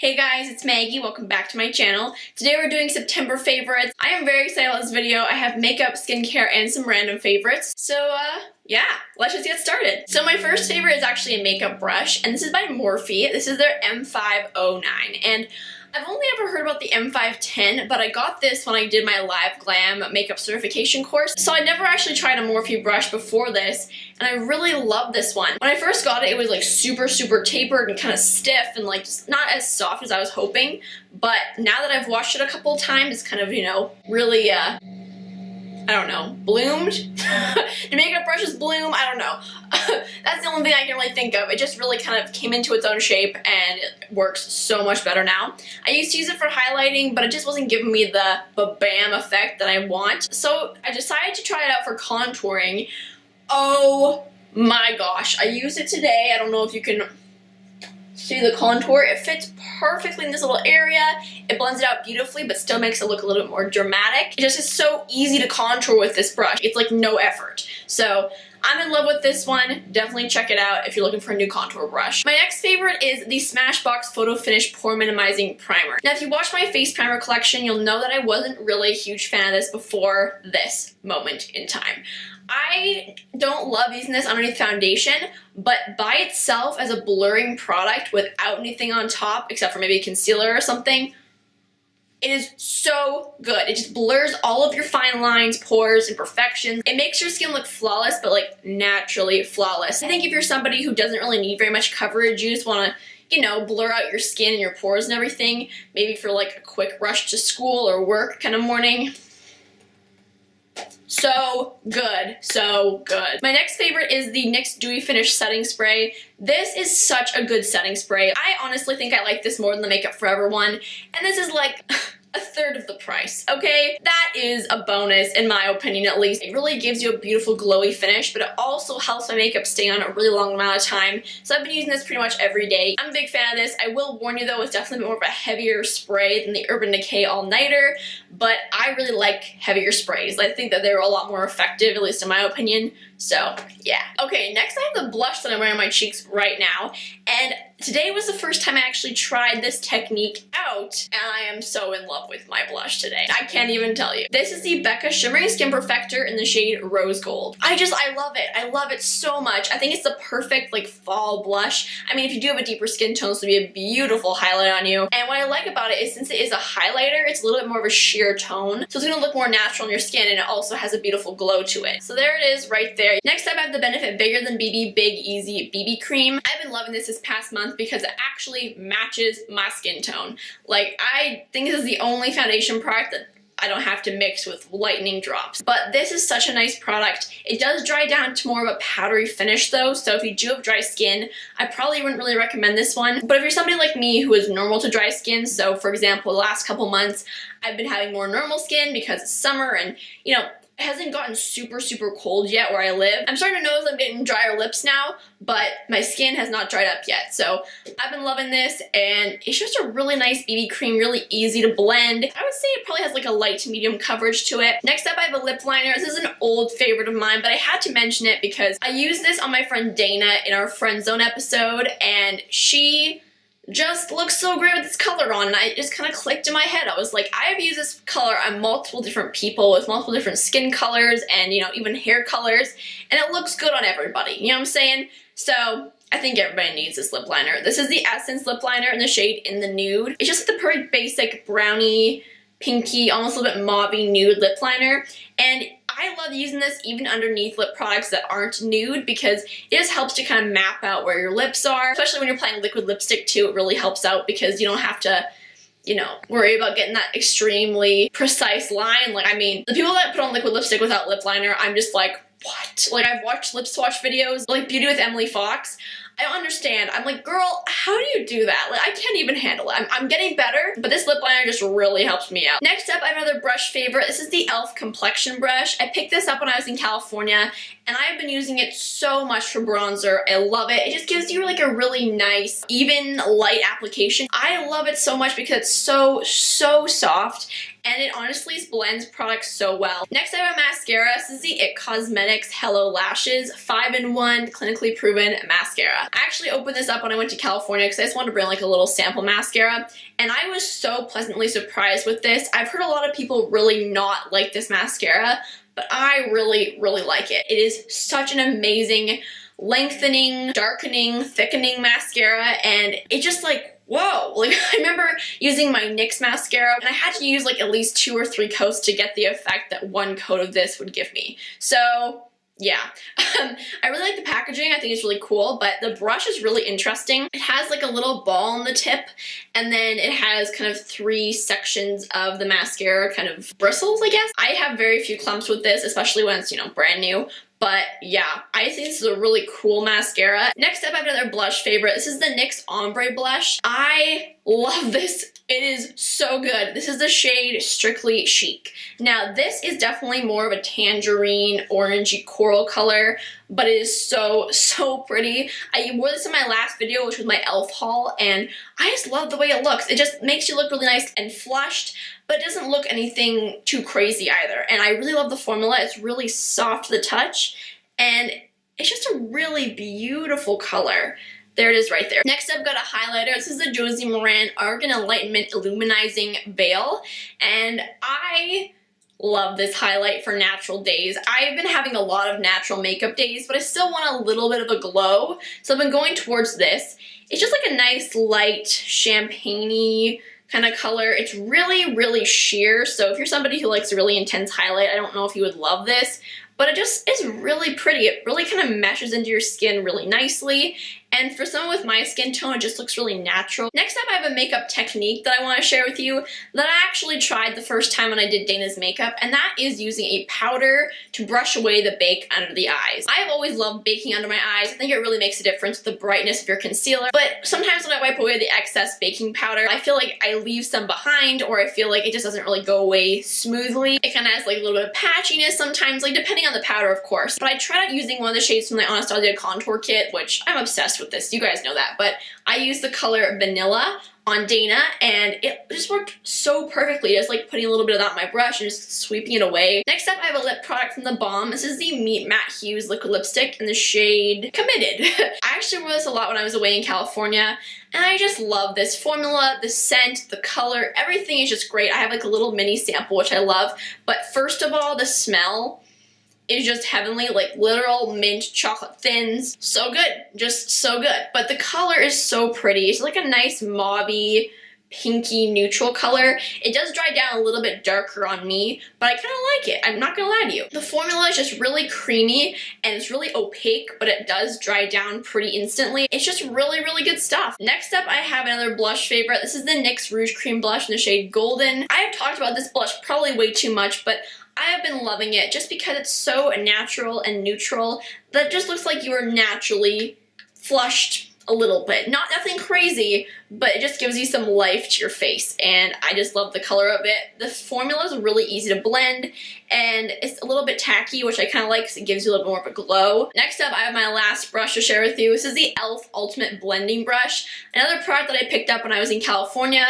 Hey guys, it's Maggie. Welcome back to my channel. Today we're doing September favorites. I am very excited about this video. I have makeup, skincare, and some random favorites. So, yeah, let's just get started. So my first favorite is actually a makeup brush, and this is by Morphe. This is their M509, and I've only ever heard about the M510, but I got this when I did my Live Glam makeup certification course. So I never actually tried a Morphe brush before this, and I really love this one. When I first got it, it was like super tapered and kind of stiff and like just not as soft as I was hoping. But now that I've washed it a couple times, it's kind of, you know, really, I don't know, bloomed? Do makeup brushes bloom? I don't know. That's the only thing I can really think of. It just really kind of came into its own shape and it works so much better now. I used to use it for highlighting, but it just wasn't giving me the bam effect that I want. So I decided to try it out for contouring. Oh my gosh, I used it today. I don't know if you can see the contour. It fits perfectly in this little area. It blends it out beautifully, but still makes it look a little bit more dramatic. It just is so easy to contour with this brush. It's like no effort. So I'm in love with this one. Definitely check it out if you're looking for a new contour brush. My next favorite is the Smashbox Photo Finish Pore Minimizing Primer. Now, if you watch my face primer collection, you'll know that I wasn't really a huge fan of this before this moment in time. I don't love using this underneath foundation, but by itself as a blurring product without anything on top, except for maybe a concealer or something, it is so good. It just blurs all of your fine lines, pores, imperfections. It makes your skin look flawless, but like naturally flawless. I think if you're somebody who doesn't really need very much coverage, you just want to, you know, blur out your skin and your pores and everything, maybe for like a quick rush to school or work kind of morning. So good, so good. My next favorite is the NYX Dewy Finish Setting Spray. This is such a good setting spray. I honestly think I like this more than the Makeup Forever one, and this is like a third of the price, okay? That is a bonus, in my opinion at least. It really gives you a beautiful glowy finish, but it also helps my makeup stay on a really long amount of time. So I've been using this pretty much every day. I'm a big fan of this. I will warn you though, it's definitely more of a heavier spray than the Urban Decay All Nighter, but I really like heavier sprays. I think that they're a lot more effective, at least in my opinion. So, yeah. Okay, next I have the blush that I'm wearing on my cheeks right now, and today was the first time I actually tried this technique out, and I am so in love with my blush today. I can't even tell you. This is the Becca Shimmering Skin Perfector in the shade Rose Gold. I love it. I love it so much. I think it's the perfect, like, fall blush. I mean, if you do have a deeper skin tone, this would be a beautiful highlight on you. And what I like about it is since it is a highlighter, it's a little bit more of a sheer tone, so it's gonna look more natural on your skin, and it also has a beautiful glow to it. So there it is right there. Next up, I have the Benefit Bigger Than BB Big Easy BB Cream. I've been loving this past month because it actually matches my skin tone. Like, I think this is the only foundation product that I don't have to mix with lightening drops. But this is such a nice product. It does dry down to more of a powdery finish though, so if you do have dry skin, I probably wouldn't really recommend this one. But if you're somebody like me who is normal to dry skin, so for example, the last couple months, I've been having more normal skin because it's summer and, you know, it hasn't gotten super cold yet where I live. I'm starting to notice I'm getting drier lips now, but my skin has not dried up yet. So I've been loving this, and it's just a really nice BB cream, really easy to blend. I would say it probably has like a light to medium coverage to it. Next up, I have a lip liner. This is an old favorite of mine, but I had to mention it because I used this on my friend Dana in our Friend Zone episode, and she just looks so great with this color on, and I just kind of clicked in my head. I was like, I have used this color on multiple different people with multiple different skin colors and, you know, even hair colors, and it looks good on everybody, you know what I'm saying? So I think everybody needs this lip liner. This is the Essence lip liner in the shade In the Nude. It's just the perfect basic brownie, pinky, almost a little bit mauve-y nude lip liner, and I love using this even underneath lip products that aren't nude because it just helps to kind of map out where your lips are, especially when you're applying liquid lipstick too. It really helps out because you don't have to, you know, worry about getting that extremely precise line. Like, I mean, the people that put on liquid lipstick without lip liner, I'm just like, what? Like, I've watched lip swatch videos, like Beauty with Emily Fox. I don't understand. I'm like, girl, how do you do that? Like, I can't even handle it. I'm getting better, but this lip liner just really helps me out. Next up, I have another brush favorite. This is the e.l.f. Complexion Brush. I picked this up when I was in California, and I've been using it so much for bronzer. I love it. It just gives you like a really nice, even light application. I love it so much because it's so soft, and it honestly blends products so well. Next I have a mascara. This is the IT Cosmetics Hello Lashes 5-in-1 clinically proven mascara. I actually opened this up when I went to California because I just wanted to bring like a little sample mascara, and I was so pleasantly surprised with this. I've heard a lot of people really not like this mascara, but I really like it. It is such an amazing lengthening, darkening, thickening mascara, and it just like, whoa. Like, I remember using my NYX mascara, and I had to use like at least 2 or 3 coats to get the effect that 1 coat of this would give me. So yeah, I really like the packaging. I think it's really cool, but the brush is really interesting. It has like a little ball on the tip, and then it has kind of 3 sections of the mascara kind of bristles, I guess. I have very few clumps with this, especially when it's, you know, brand new. But yeah, I think this is a really cool mascara. Next up, I have another blush favorite. This is the NYX Ombre blush. I love this. It is so good. This is the shade Strictly Chic. Now, this is definitely more of a tangerine, orangey coral color, but it is so pretty. I wore this in my last video, which was my e.l.f. haul, and I just love the way it looks. It just makes you look really nice and flushed, but it doesn't look anything too crazy either. And I really love the formula. It's really soft to the touch, and it's just a really beautiful color. There it is right there. Next up, I've got a highlighter. This is the Josie Maran Argan Enlightenment Illuminizing Veil, and I love this highlight for natural days. I've been having a lot of natural makeup days, but I still want a little bit of a glow, so I've been going towards this. It's just like a nice light champagne-y kind of color. It's really sheer, so if you're somebody who likes a really intense highlight, I don't know if you would love this, but it just is really pretty. It really kind of meshes into your skin really nicely, and for someone with my skin tone, it just looks really natural. Next up, I have a makeup technique that I want to share with you that I actually tried the first time when I did Dana's makeup, and that is using a powder to brush away the bake under the eyes. I have always loved baking under my eyes. I think it really makes a difference with the brightness of your concealer, but sometimes when I wipe away the excess baking powder, I feel like I leave some behind, or I feel like it just doesn't really go away smoothly. It kind of has like a little bit of patchiness sometimes, like depending on the powder, of course. But I tried out using one of the shades from the Anastasia contour kit, which I'm obsessed with this. You guys know that. But I used the color Vanilla on Dana, and it just worked so perfectly, just like putting a little bit of that on my brush and just sweeping it away. Next up, I have a lip product from the Balm. This is the Meet Matte Hughes liquid lipstick in the shade Committed. I actually wore this a lot when I was away in California, and I just love this formula, the scent, the color, everything is just great. I have like a little mini sample, which I love, but first of all, the smell is just heavenly, like literal mint chocolate thins. So good, just so good. But the color is so pretty. It's like a nice mauve-y, pinky neutral color. It does dry down a little bit darker on me, but I kind of like it. I'm not gonna lie to you. The formula is just really creamy, and it's really opaque, but it does dry down pretty instantly. It's just really good stuff. Next up, I have another blush favorite. This is the NYX Rouge Cream Blush in the shade Golden. I have talked about this blush probably way too much, but I have been loving it just because it's so natural and neutral that it just looks like you are naturally flushed a little bit. Nothing crazy, but it just gives you some life to your face, and I just love the color of it. The formula is really easy to blend, and it's a little bit tacky, which I kind of like because it gives you a little bit more of a glow. Next up, I have my last brush to share with you. This is the e.l.f. Ultimate Blending Brush, another product that I picked up when I was in California.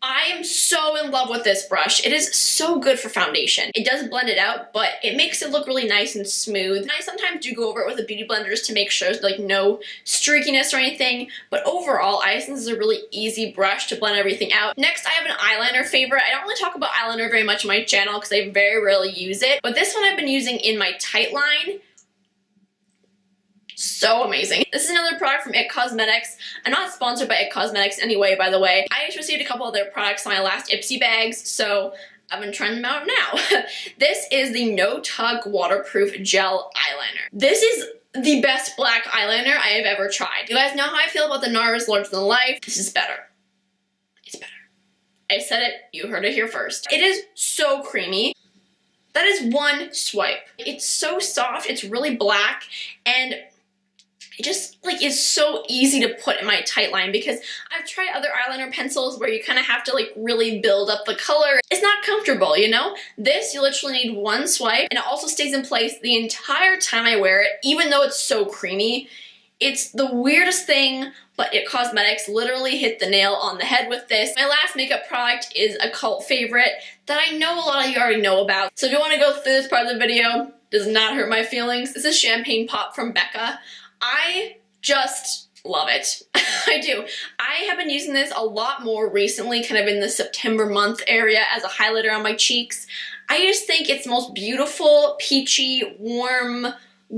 I am so in love with this brush. It is so good for foundation. It does blend it out, but it makes it look really nice and smooth. And I sometimes do go over it with a beauty blender just to make sure there's like no streakiness or anything, but overall, I think this is a really easy brush to blend everything out. Next, I have an eyeliner favorite. I don't really talk about eyeliner very much on my channel because I very rarely use it, but this one I've been using in my tight line. So amazing. This is another product from IT Cosmetics. I'm not sponsored by IT Cosmetics anyway, by the way. I just received a couple of their products in my last Ipsy bags, so I've been trying them out now. This is the No Tug Waterproof Gel Eyeliner. This is the best black eyeliner I have ever tried. You guys know how I feel about the NARS Larger Than Life. This is better. It's better. I said it, you heard it here first. It is so creamy. That is one swipe. It's so soft, it's really black, and it just like is so easy to put in my tight line, because I've tried other eyeliner pencils where you kind of have to like really build up the color. It's not comfortable, you know? This, you literally need one swipe, and it also stays in place the entire time I wear it, even though it's so creamy. It's the weirdest thing, but It Cosmetics literally hit the nail on the head with this. My last makeup product is a cult favorite that I know a lot of you already know about. So if you want to go through this part of the video, does not hurt my feelings. This is Champagne Pop from Becca. I just love it. I do. I have been using this a lot more recently, kind of in the September month area as a highlighter on my cheeks. I just think it's the most beautiful, peachy, warm,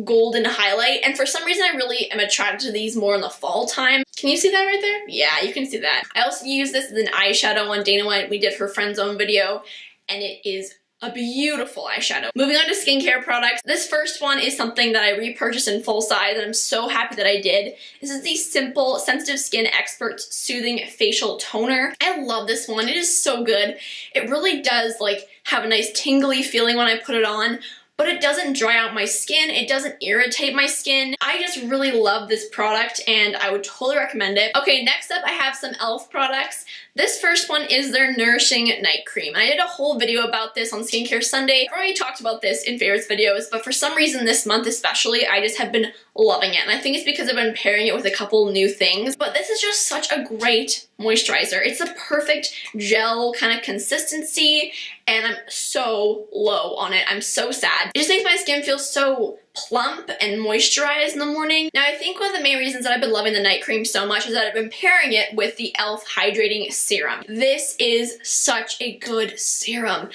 golden highlight, and for some reason I really am attracted to these more in the fall time. Can you see that right there? Yeah, you can see that. I also use this as an eyeshadow on Dana when we did her friend zone video, and it is a beautiful eyeshadow. Moving on to skincare products. This first one is something that I repurchased in full size, and I'm so happy that I did. This is the Simple Sensitive Skin Experts Soothing Facial Toner. I love this one. It is so good. It really does like have a nice tingly feeling when I put it on, but it doesn't dry out my skin. It doesn't irritate my skin. I just really love this product, and I would totally recommend it. Okay, next up I have some e.l.f. products. This first one is their Nourishing Night Cream. I did a whole video about this on Skincare Sunday. I've already talked about this in favorites videos, but for some reason this month especially, I just have been loving it. And I think it's because I've been pairing it with a couple new things. But this is just such a great moisturizer. It's the perfect gel kind of consistency, and I'm so low on it. I'm so sad. It just makes my skin feel so plump and moisturized in the morning. Now I think one of the main reasons that I've been loving the night cream so much is that I've been pairing it with the e.l.f. Hydrating Serum. This is such a good serum.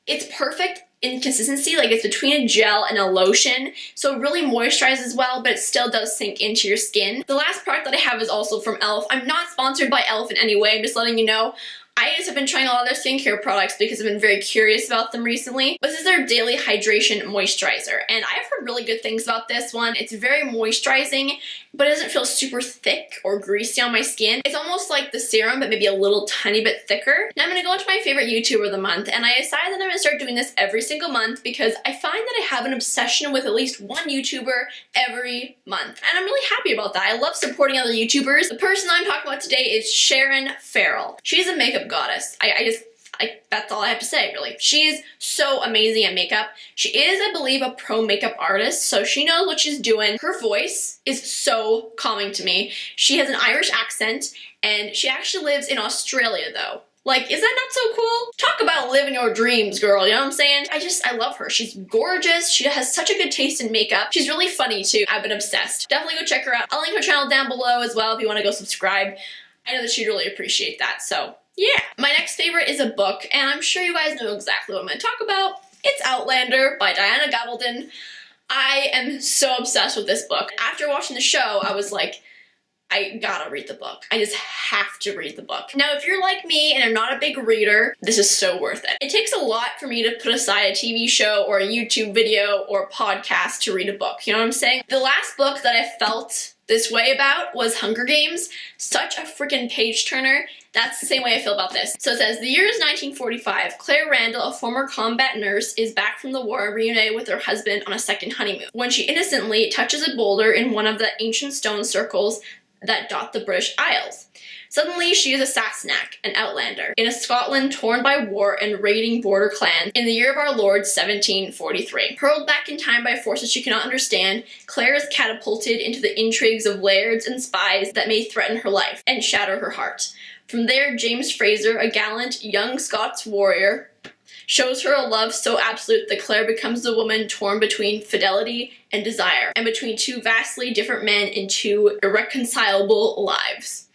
It's perfect in consistency, like it's between a gel and a lotion, so it really moisturizes well, but it still does sink into your skin. The last product that I have is also from e.l.f. I'm not sponsored by e.l.f. in any way, I'm just letting you know. I just have been trying a lot of their skincare products because I've been very curious about them recently. This is their Daily Hydration Moisturizer, and I've heard really good things about this one. It's very moisturizing, but it doesn't feel super thick or greasy on my skin. It's almost like the serum, but maybe a little tiny bit thicker. Now I'm gonna go into my favorite YouTuber of the month, and I decided that I'm gonna start doing this every single month because I find that I have an obsession with at least one YouTuber every month, and I'm really happy about that. I love supporting other YouTubers. The person I'm talking about today is Sharon Farrell. She's a makeup goddess. That's all I have to say, really. She is so amazing at makeup. She is, I believe, a pro makeup artist, so she knows what she's doing. Her voice is so calming to me. She has an Irish accent, and she actually lives in Australia, though. Like, is that not so cool? Talk about living your dreams, girl, you know what I'm saying? I love her. She's gorgeous. She has such a good taste in makeup. She's really funny, too. I've been obsessed. Definitely go check her out. I'll link her channel down below as well if you want to go subscribe. I know that she'd really appreciate that, so yeah. My next favorite is a book, and I'm sure you guys know exactly what I'm going to talk about. It's Outlander by Diana Gabaldon. I am so obsessed with this book. After watching the show, I was like, I gotta read the book. I just have to read the book. Now, if you're like me and are not a big reader, this is so worth it. It takes a lot for me to put aside a TV show or a YouTube video or a podcast to read a book, you know what I'm saying? The last book that I felt this way about was Hunger Games. Such a freaking page turner. That's the same way I feel about this. So it says, the year is 1945. Claire Randall, a former combat nurse, is back from the war, reunited with her husband on a second honeymoon, when she innocently touches a boulder in one of the ancient stone circles that dot the British Isles. Suddenly, she is a Sassenach, an outlander, in a Scotland torn by war and raiding border clans in the year of our Lord 1743. Hurled back in time by forces she cannot understand, Claire is catapulted into the intrigues of lairds and spies that may threaten her life and shatter her heart. From there, James Fraser, a gallant young Scots warrior, shows her a love so absolute that Claire becomes a woman torn between fidelity and desire, and between two vastly different men in two irreconcilable lives.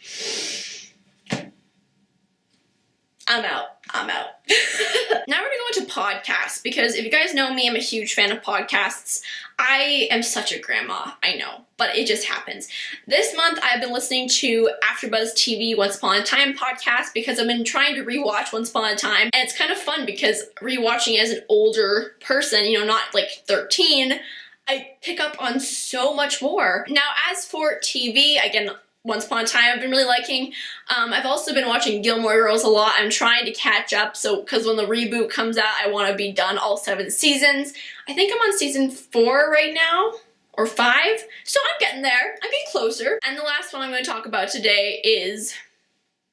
I'm out. Now we're gonna go into podcasts, because if you guys know me, I'm a huge fan of podcasts. I am such a grandma, I know, but it just happens. This month I've been listening to Afterbuzz TV Once Upon a Time podcast because I've been trying to rewatch Once Upon a Time, and it's kind of fun because rewatching as an older person, you know, not like 13, I pick up on so much more. Now, as for TV, again, Once Upon a Time I've been really liking. I've also been watching Gilmore Girls a lot. I'm trying to catch up, because when the reboot comes out, I want to be done all 7 seasons. I think I'm on season 4 right now. or 5. So I'm getting there. I'm getting closer. And the last one I'm going to talk about today is,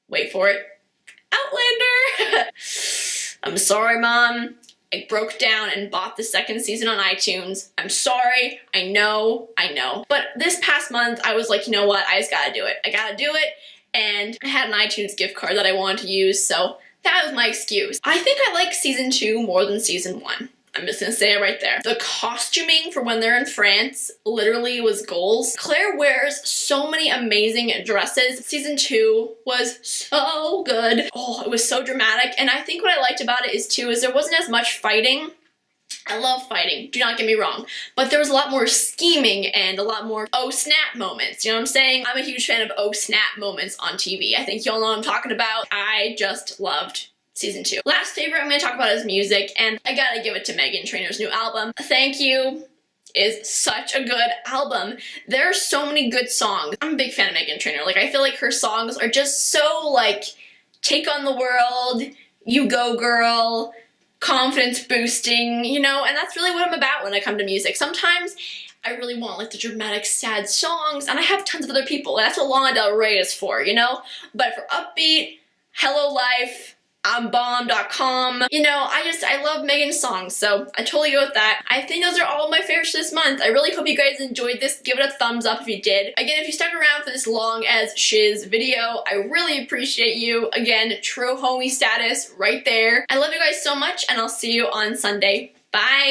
wait for it, Outlander. I'm sorry, Mom. I broke down and bought the 2nd season on iTunes. I'm sorry. I know. But this past month, I was like, you know what? I just gotta do it. I gotta do it. And I had an iTunes gift card that I wanted to use, so that was my excuse. I think I like season 2 more than season 1. I'm just gonna say it right there. The costuming for when they're in France literally was goals. Claire wears so many amazing dresses. Season 2 was so good. Oh, it was so dramatic. And I think what I liked about it is there wasn't as much fighting. I love fighting, do not get me wrong, but there was a lot more scheming and a lot more oh snap moments, you know what I'm saying? I'm a huge fan of oh snap moments on TV. I think y'all know what I'm talking about. I just loved season 2. Last favorite I'm going to talk about is music, and I gotta give it to Meghan Trainor's new album. Thank You is such a good album. There are so many good songs. I'm a big fan of Meghan Trainor. Like, I feel like her songs are just so, like, take on the world, you go girl, confidence boosting, you know, and that's really what I'm about when I come to music. Sometimes I really want, like, the dramatic, sad songs, and I have tons of other people, and that's what Lana Del Rey is for, you know? But for upbeat, Hello Life, I'm Balm.com. You know, I love Meghan's songs, so I totally go with that. I think those are all of my favorites this month. I really hope you guys enjoyed this. Give it a thumbs up if you did. Again, if you stuck around for this long as shiz video, I really appreciate you. Again, true homie status right there. I love you guys so much, and I'll see you on Sunday. Bye!